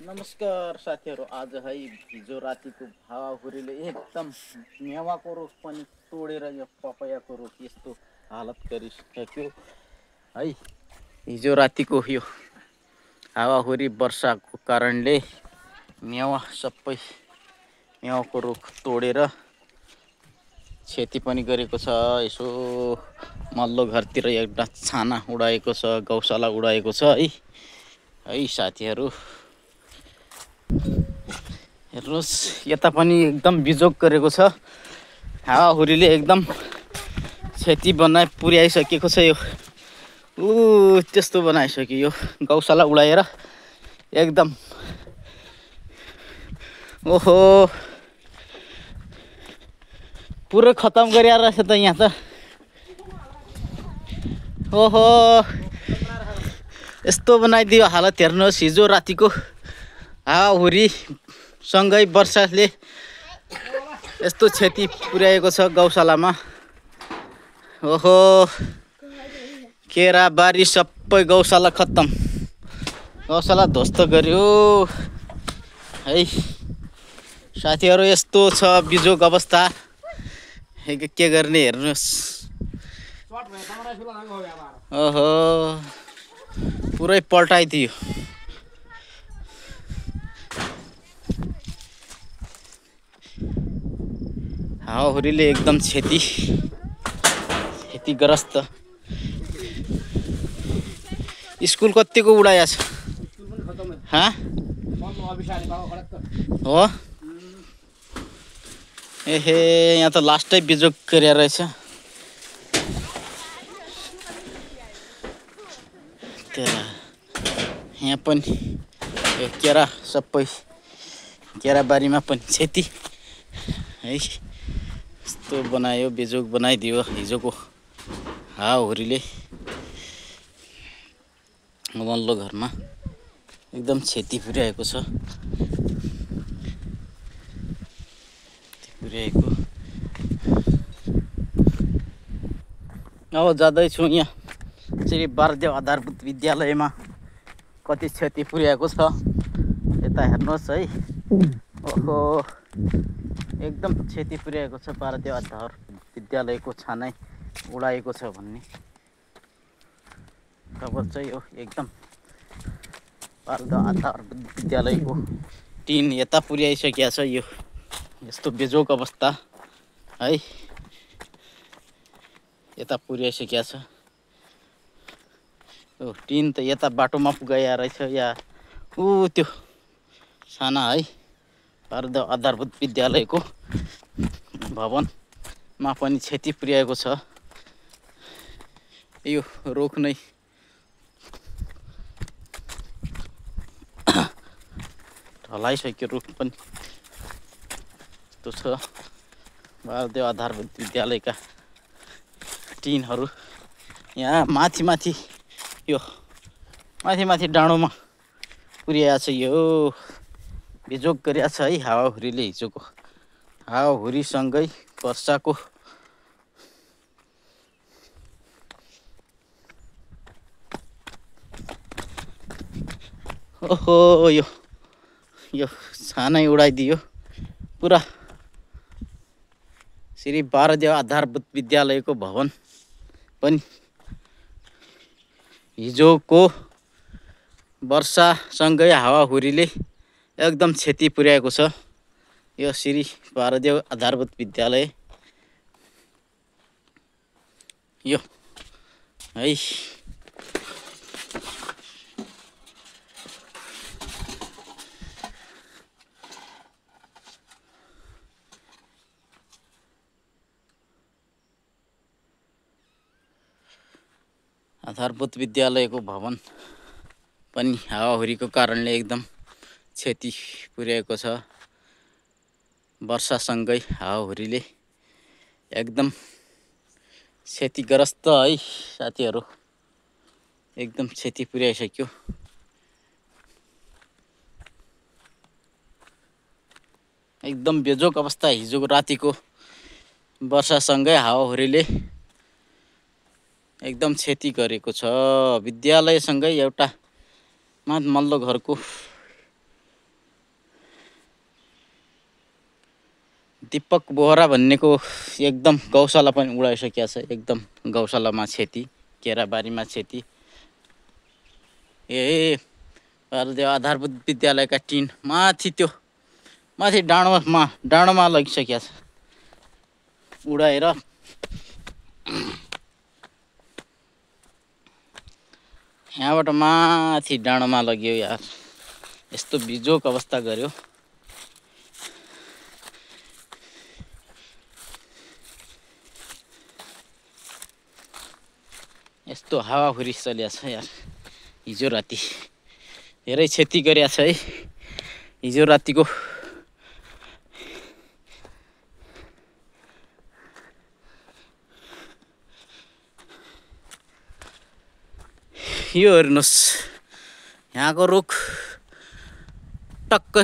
नमस्कार साथीहरू। आज है हिजो रातिको हावाहुरीले एकदम मेवाको रुख पनि तोडेर यो पपयाको रुख यस्तो हालत गरिसक्यो है। हिजो रातिको यो हावाहुरी वर्षाको कारणले सबै मेवाको रुख तोडेर क्षति पनि गरेको छ। यसो मल्लो घरतिर एउटा छाना उडाएको छ, गौशाला उडाएको छ है साथीहरू। हेर्नुहोस्, यता पनि एकदम बिजोग गरेको छ। हावाहुरीले एकदम क्षति पुर्याइसकेको छ। यो त्यस्तो बनाइसक्यो। यो गौशाला उडाएर एकदम ओहो पुरै खतम गरिया रहेछ त यहाँ त। ओहो यस्तो बनाइदियो हालत। हेर्नुहोस्, हिजो रातिको हावाहुरी सँगै वर्षाले यस्तो क्षति पुर्याएको छ गौशालामा। ओहो केराबारी सबै गौशाला खत्तम, गौशाला ध्वस्त गर्यो है साथीहरू। यस्तो छ बिजोग अवस्था, के गर्ने हेर्नुहोस्। ओहो पुरै पल्टाइदियो। हावाहुरीले एकदम क्षतिग्रस्त। स्कुल कतिको उडाया छ हो। एहे यहाँ त लास्टै बिजोग गरेर रहेछ। यहाँ पनि यो केरा सबै केराबारीमा पनि क्षति है। यस्तो बनायो, बिजोग बनाइदियो हिजोको हावाहुरीले। मल्लो घरमा एकदम क्षति पुर्याएको छ। अब जाँदैछु यहाँ श्री बारदेव आधारभूत विद्यालयमा कति क्षति पुर्याएको छ यता हेर्नुहोस् है। ओहो एकदम क्षति पुर्याएको छ। बारदेव आधारभूत विद्यालयको छानै उडाएको छ भन्ने खबर चाहिँ हो। एकदम बारदेव आधारभूत विद्यालयको टिन यता पुर्याइसकेको छ। यो यस्तो बेजोग अवस्था है, यता पुर्याइसकेको छ। टिन त यता बाटोमा पुगाइया रहेछ या त्यो साना है बारदेव आधारभूत विद्यालयको भवनमा पनि क्षति पुर्याएको छ। यो रुख नै ढलाइसक्यो। रुख पनि यस्तो छ। बारदेव आधारभूत विद्यालयका टिनहरू यहाँ माथि यो माथि डाँडोमा पुर्याएको छ। यो बिजोग गरिएको छ है हावाहुरीले। हिजोको हावाहुरीसँगै वर्षाको ओहो यो छानै उडाइदियो पुरा। श्री बारदेव आधारभूत विद्यालयको भवन पनि हिजोको वर्षासँगै हावाहुरीले एकदम क्षति पुर्याएको छ। यो श्री बारदेव आधारभूत विद्यालय यो है। आधारभूत विद्यालयको भवन पनि हावाहुरीको कारणले एकदम क्षति पुर्याएको छ। वर्षासँगै हावाहुरीले एकदम क्षतिग्रस्त है साथीहरू। एकदम क्षति पुर्याइसक्यो। एकदम बेजोग अवस्था। हिजोको रातिको वर्षासँगै हावाहुरीले एकदम क्षति गरेको छ। विद्यालयसँगै एउटा मल्लो घरको दीपक बोहरा भन्नेको एकदम गौशाला पनि उडाइसकेको छ। एकदम गौशालामा क्षति, केराबारीमा क्षति। ए बालदेव आधारभूत विद्यालयका टिन माथि त्यो माथि डाँडोमा लगिसकेको छ उडाएर। यहाँबाट माथि डाँडोमा लग्यो यार। यस्तो बिजोक अवस्था गर्यो। यस्तो हावाहुरी चलिरहेको छ यार। हिजो राति धेरै क्षति गरेको छ है हिजो रातिको। यो हेर्नुहोस् यहाँको रुख टक्क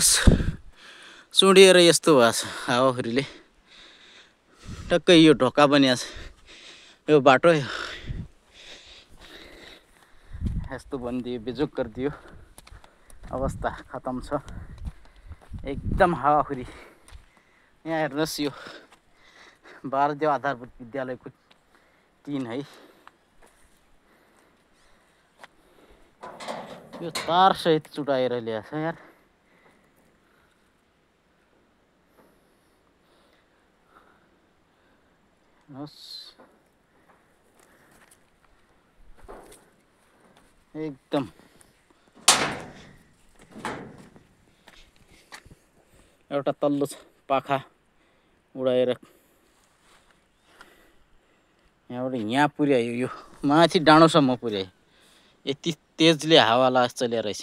चुडिएर यस्तो भएको छ हावाहुरीले। टक्कै यो ढोका बनिएको छ यो बाटो यस्तो बनिदियो, बिजोक गरिदियो। अवस्था खतम छ एकदम हावाहुरी। यहाँ हेर्नुहोस् यो बालदेव आधारभूत विद्यालयको टिन है। यो तार सहित चुटाएर ल्याएको छ यार। एकदम एउटा तल्लो पाखा उडाएर यहाँबाट यहाँ पुर्यायो। यो माथि डाँडोसम्म पुर्यायो। यति तेजले हावा चलिरहेछ।